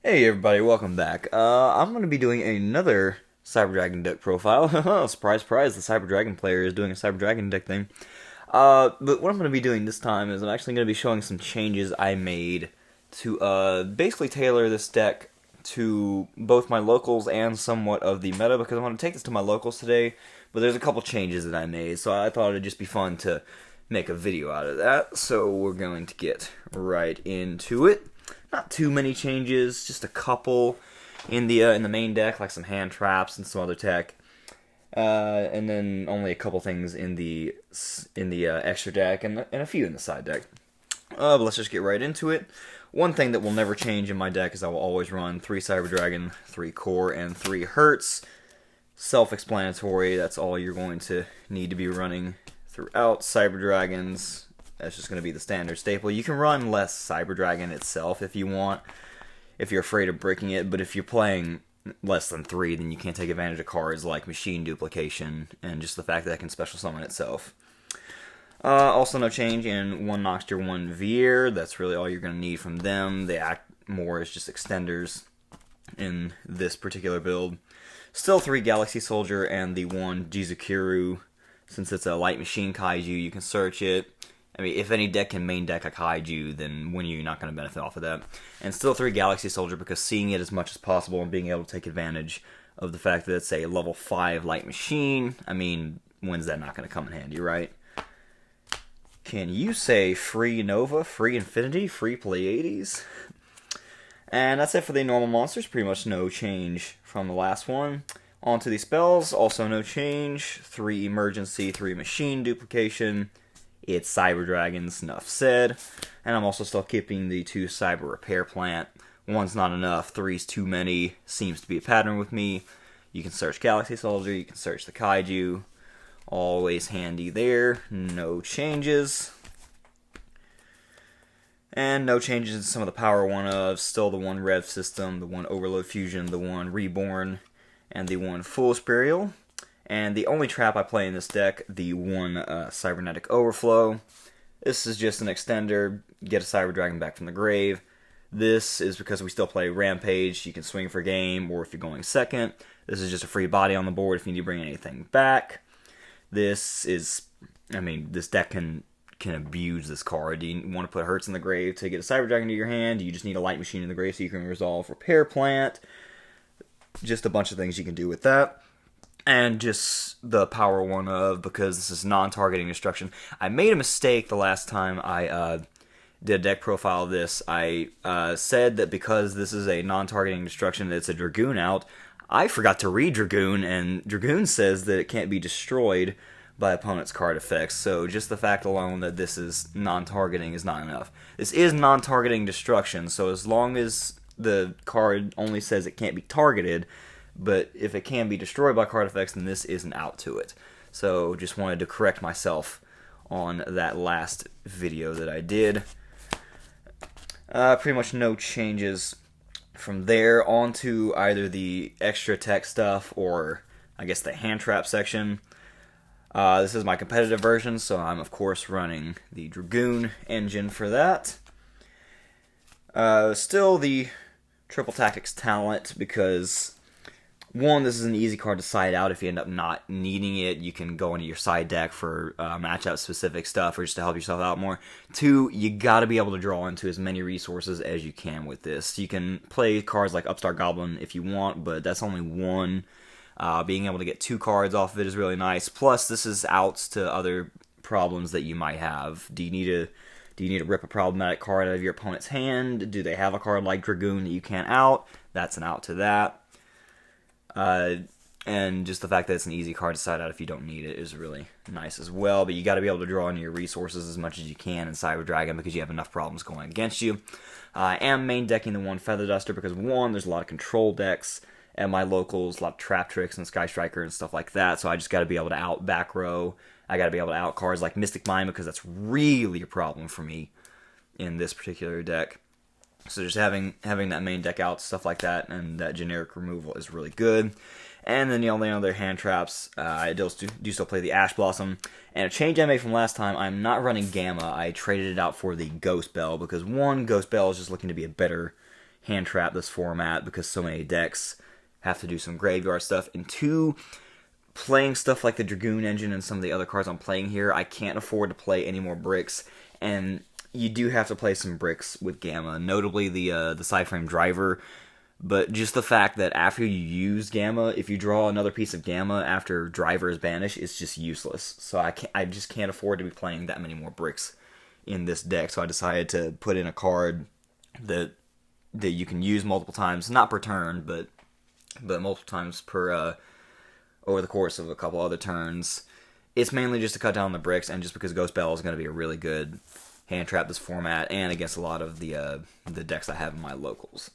Hey everybody, welcome back. I'm going to be doing another Cyber Dragon deck profile. Surprise, surprise, the Cyber Dragon player is doing a Cyber Dragon deck thing. But what I'm going to be doing this time is I'm actually going to be showing some changes I made to basically tailor this deck to both my locals and somewhat of the meta, because I want to take this to my locals today, but there's a couple changes that I made, so I thought it'd just be fun to make a video out of that. So we're going to get right into it. Not too many changes, just a couple in the main deck, like some hand traps and some other tech, and then only a couple things in the extra deck and a few in the side deck. But let's just get right into it. One thing that will never change in my deck is I will always run 3 Cyber Dragon, 3 Core, and 3 Hertz. Self-explanatory. That's all you're going to need to be running throughout Cyber Dragons. That's just going to be the standard staple. You can run less Cyber Dragon itself if you want, if you're afraid of breaking it, but if you're playing less than 3, then you can't take advantage of cards like Machine Duplication, and just the fact that it can special summon itself. Also no change in 1 Noxter, 1 Vier. That's really all you're going to need from them. They act more as just extenders in this particular build. Still 3 Galaxy Soldier and the 1 Jizukiru. Since it's a light machine kaiju, you can search it. I mean, if any deck can main deck a kaiju, then when you're not going to benefit off of that. And still 3 Galaxy Soldier, because seeing it as much as possible and being able to take advantage of the fact that it's a level 5 light machine. I mean, when's that not going to come in handy, right? Can you say free Nova, free Infinity, free Pleiades? And that's it for the normal monsters. Pretty much no change from the last one. On to the spells, also no change. 3 Emergency, 3 Machine Duplication. It's Cyber Dragons, enough said. And I'm also still keeping the 2 Cyber Repair Plant. 1's not enough, 3's too many. Seems to be a pattern with me. You can search Galaxy Soldier, you can search the Kaiju. Always handy there. No changes. And no changes in some of the power 1-ofs. Still the 1 Rev System, the 1 Overload Fusion, the 1 Reborn, and the 1 Fool's Burial. And the only trap I play in this deck, the 1 Cybernetic Overflow. This is just an extender, get a Cyber Dragon back from the grave. This is because we still play Rampage, you can swing for game, or if you're going second. This is just a free body on the board if you need to bring anything back. This is, I mean, this deck can abuse this card. Do you want to put Hertz in the grave to get a Cyber Dragon to your hand? Do you just need a Light Machine in the grave so you can resolve Repair Plant? Just a bunch of things you can do with that. And just the power 1-of, because this is non-targeting destruction. I made a mistake the last time I did a deck profile of this. I said that because this is a non-targeting destruction, that it's a Dragoon out. I forgot to read Dragoon, and Dragoon says that it can't be destroyed by opponent's card effects. So just the fact alone that this is non-targeting is not enough. This is non-targeting destruction, so as long as the card only says it can't be targeted, but if it can be destroyed by card effects, then this isn't out to it. So just wanted to correct myself on that last video that I did. Pretty much no changes from there on to either the extra tech stuff or I guess the hand trap section. This is my competitive version, so I'm of course running the Dragoon engine for that. Still the Triple Tactics talent, because 1, this is an easy card to side out if you end up not needing it. You can go into your side deck for matchup-specific stuff or just to help yourself out more. 2, you gotta be able to draw into as many resources as you can with this. You can play cards like Upstart Goblin if you want, but that's only 1. Being able to get 2 cards off of it is really nice. Plus, this is outs to other problems that you might have. Do you need to rip a problematic card out of your opponent's hand? Do they have a card like Dragoon that you can't out? That's an out to that. And just the fact that it's an easy card to side out if you don't need it is really nice as well. But you got to be able to draw into your resources as much as you can in Cyber Dragon because you have enough problems going against you. I am main decking the 1 Feather Duster because 1, there's a lot of control decks at my locals, a lot of Trap Tricks and Sky Striker and stuff like that. So I just got to be able to out back row. I got to be able to out cards like Mystic Mind because that's really a problem for me in this particular deck. So just having that main deck out, stuff like that, and that generic removal is really good. And then the only other hand traps, I do still play the Ash Blossom. And a change I made from last time, I'm not running Gamma. I traded it out for the Ghost Bell, because 1, Ghost Bell is just looking to be a better hand trap this format because so many decks have to do some graveyard stuff. And 2, playing stuff like the Dragoon Engine and some of the other cards I'm playing here, I can't afford to play any more bricks, and you do have to play some bricks with Gamma, notably the Psyframe Driver. But just the fact that after you use Gamma, if you draw another piece of Gamma after Driver is banished, it's just useless. So I just can't afford to be playing that many more bricks in this deck. So I decided to put in a card that you can use multiple times, not per turn, but multiple times per over the course of a couple other turns. It's mainly just to cut down the bricks, and just because Ghost Belle is going to be a really good hand trap this format, and against a lot of the decks I have in my locals.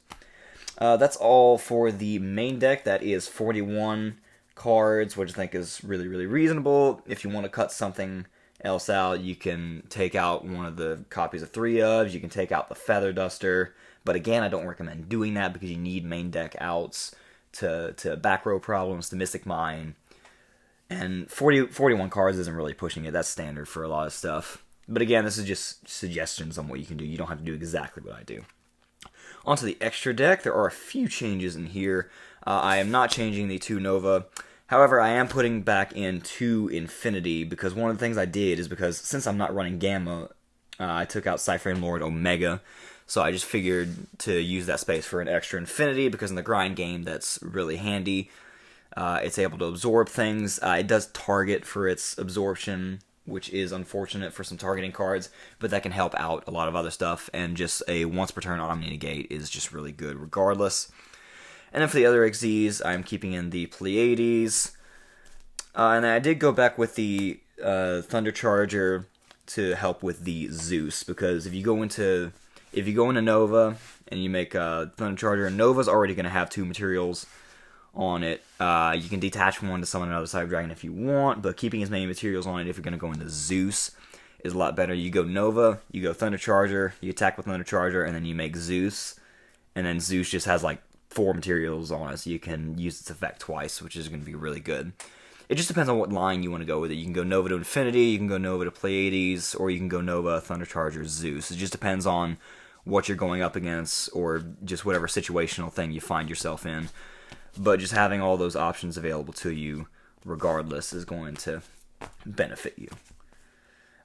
That's all for the main deck. That is 41 cards, which I think is really, really reasonable. If you want to cut something else out, you can take out one of the copies of 3 ofs, you can take out the Feather Duster, but again, I don't recommend doing that because you need main deck outs to back row problems, to Mystic Mine, and 41 cards isn't really pushing it. That's standard for a lot of stuff. But again, this is just suggestions on what you can do. You don't have to do exactly what I do. Onto the extra deck, there are a few changes in here. I am not changing the 2 Nova. However, I am putting back in 2 Infinity, because one of the things I did is because since I'm not running Gamma, I took out Psyframe Lord Omega. So I just figured to use that space for an extra Infinity, because in the grind game, that's really handy. It's able to absorb things. It does target for its absorption, which is unfortunate for some targeting cards, but that can help out a lot of other stuff, and just a once per turn Omni Negate is just really good regardless. And then for the other XZs, I'm keeping in the Pleiades, and I did go back with the Thunder Charger to help with the Zeus, because if you go into Nova and you make Thunder Charger, and Nova's already going to have 2 materials on it. You can detach one to summon another Cyber Dragon if you want, but keeping as many materials on it if you're going to go into Zeus is a lot better. You go Nova, you go Thunder Charger, you attack with Thunder Charger, and then you make Zeus, and then Zeus just has like 4 materials on it, so you can use its effect twice, which is going to be really good. It just depends on what line you want to go with it. You can go Nova to Infinity, you can go Nova to Pleiades, or you can go Nova, Thunder Charger, Zeus. It just depends on what you're going up against, or just whatever situational thing you find yourself in. But just having all those options available to you, regardless, is going to benefit you.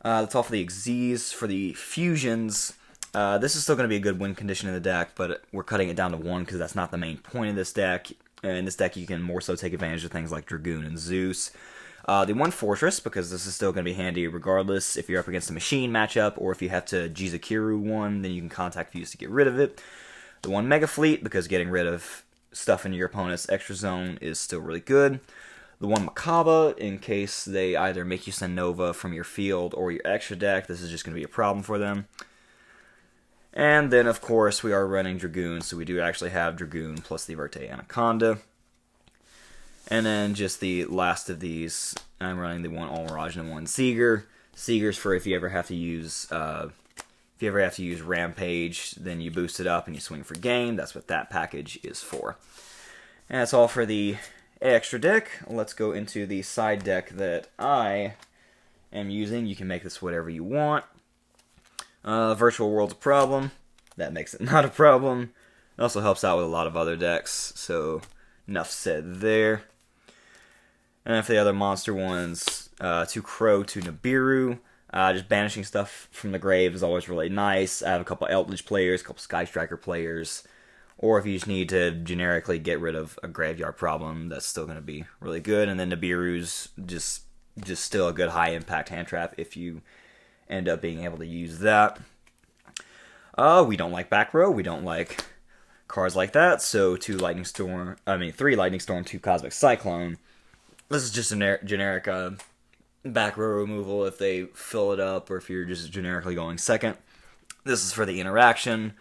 That's all for the XZs. For the fusions, this is still going to be a good win condition in the deck, but we're cutting it down to 1 because that's not the main point of this deck. In this deck, you can more so take advantage of things like Dragoon and Zeus. The 1 Fortress, because this is still going to be handy regardless if you're up against a machine matchup, or if you have to Jizukiru one, then you can contact Fuse to get rid of it. The 1 Mega Fleet, because getting rid of stuff in your opponent's extra zone is still really good. The 1 Makaba, in case they either make you send Nova from your field or your extra deck, this is just going to be a problem for them. And then, of course, we are running Dragoon, so we do actually have Dragoon plus the Verte Anaconda. And then just the last of these, I'm running the 1 Almirage and the 1 Seeger. Seeger's for if you ever have to use Rampage, then you boost it up and you swing for game. That's what that package is for. And that's all for the extra deck. Let's go into the side deck that I am using. You can make this whatever you want. Virtual World's a problem. That makes it not a problem. It also helps out with a lot of other decks, so enough said there. And for the other monster ones, 2 Crow, 2 Nibiru. Just banishing stuff from the grave is always really nice. I have a couple Eldritch players, a couple Sky Striker players. Or if you just need to generically get rid of a graveyard problem, that's still going to be really good. And then Nibiru's just still a good high impact hand trap if you end up being able to use that. We don't like back row. We don't like cards like that. So 3 Lightning Storm, 2 Cosmic Cyclone. This is just a generic back row removal if they fill it up, or if you're just generically going second. This is for the interaction.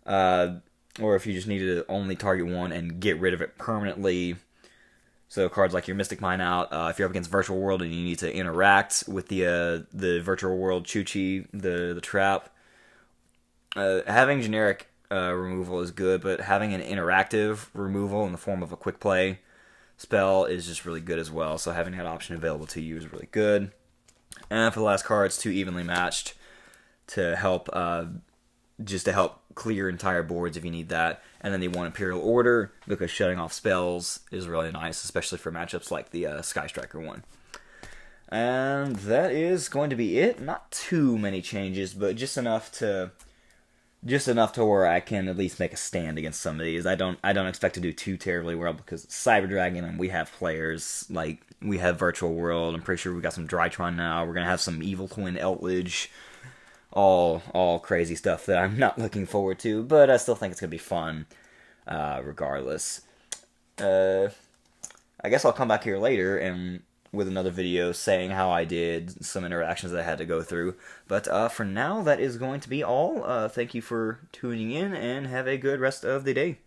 Or if you just need to only target one and get rid of it permanently. So cards like your Mystic Mine out, if you're up against Virtual World and you need to interact with the Virtual World Chuchi, the trap, having generic removal is good, but having an interactive removal in the form of a quick play spell is just really good as well. So having that option available to you is really good. And for the last card, it's 2 Evenly Matched to help just to help clear entire boards if you need that. And then the one Imperial Order, because shutting off spells is really nice, especially for matchups like the Sky Striker one. And that is going to be it. Not too many changes, but just enough to where I can at least make a stand against some of these. I don't expect to do too terribly well because it's Cyber Dragon and we have players like we have Virtual World. I'm pretty sure we got some Drytron now. We're gonna have some Evil Twin Eltledge. All crazy stuff that I'm not looking forward to, but I still think it's gonna be fun, regardless. I guess I'll come back here later and with another video saying how I did, some interactions that I had to go through. But for now, that is going to be all. Thank you for tuning in, and have a good rest of the day.